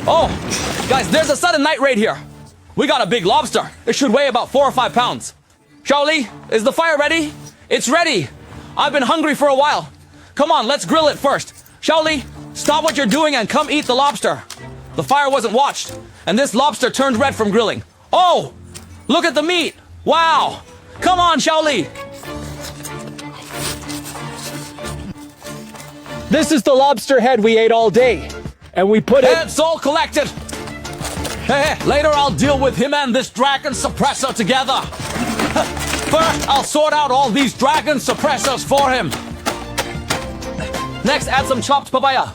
Oh, guys, there's a sudden night raid here. We got a big lobster. It should weigh about 4 or 5 pounds. Xiaoli, is the fire ready? It's ready. I've been hungry for a while. Come on, let's grill it first. Xiaoli, stop what you're doing and come eat the lobster. The fire wasn't watched, and this lobster turned red from grilling. Oh, look at the meat. Wow. Come on, Xiaoli. This is the lobster head we ate all day. And we put it... It's all collected. Hey, later I'll deal with him and this dragon suppressor together. First, I'll sort out all these dragon suppressors for him. Next, add some chopped papaya.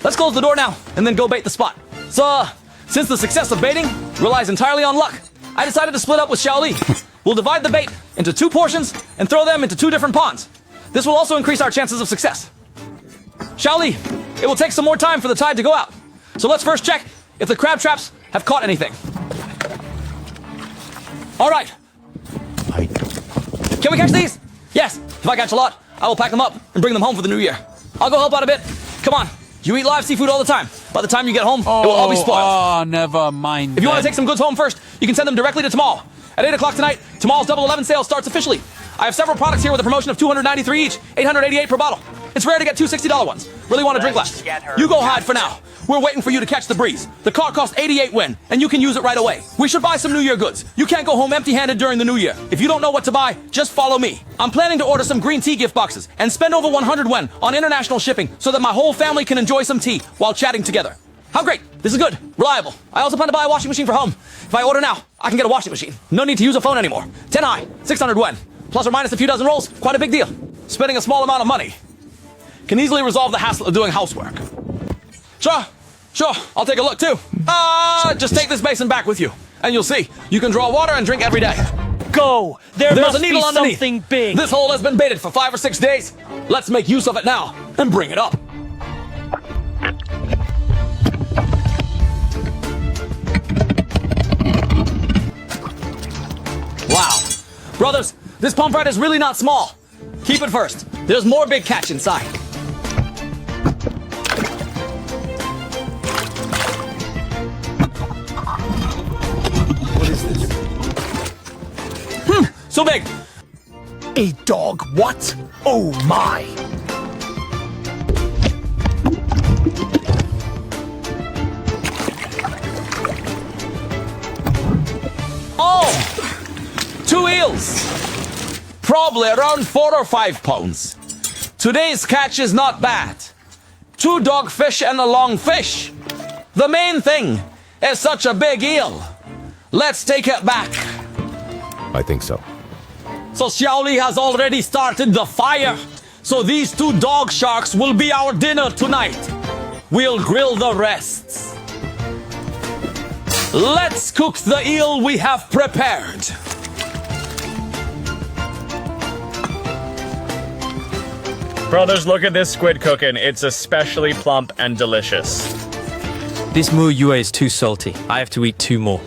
Let's close the door now, and then go bait the spot. So, since the success of baiting relies entirely on luck, I decided to split up with Xiaoli. We'll divide the bait into 2 portions and throw them into 2 different ponds. This will also increase our chances of success. Xiaoli, it will take some more time for the tide to go out. So let's first check if the crab traps have caught anything. All right. Can we catch these? Yes. If I catch a lot, I will pack them up and bring them home for the new year. I'll go help out a bit. Come on. You eat live seafood all the time. By the time you get home, it will all be spoiled. Oh, never mind. If you want to take some goods home first, you can send them directly to Tamal. At 8 o'clock tonight, Tamal's Double 11 sale starts officially. I have several products here with a promotion of $293 each, $888 per bottle. It's rare to get 2 $60 ones. Really want to drink less. You go hide for now. We're waiting for you to catch the breeze. The car costs $88 Win, and you can use it right away. We should buy some New Year goods. You can't go home empty-handed during the New Year. If you don't know what to buy, just follow me. I'm planning to order some green tea gift boxes and spend over 100 Wen on international shipping so that my whole family can enjoy some tea while chatting together. How great. This is good. Reliable. I also plan to buy a washing machine for home. If I order now, I can get a washing machine. No need to use a phone anymore. 10i, 600 Wen. Plus or minus a few dozen rolls. Quite a big deal. Spending a small amount of money can easily resolve the hassle of doing housework. Sure, I'll take a look too. Just take this basin back with you, and you'll see. You can draw water and drink every day. Go! There's a needle underneath. Something big. This hole has been baited for 5 or 6 days. Let's make use of it now and bring it up. Wow. Brothers, this pomfret is really not small. Keep it first. There's more big catch inside. What is this? So big. A dog what? Oh my. Oh! 2 eels. Probably around 4 or 5 pounds. Today's catch is not bad. 2 dogfish and a long fish. The main thing is such a big eel. Let's take it back. I think so. So Xiaoli has already started the fire. So these 2 dog sharks will be our dinner tonight. We'll grill the rest. Let's cook the eel we have prepared. Brothers, look at this squid cooking. It's especially plump and delicious. This mu yue is too salty. I have to eat 2 more.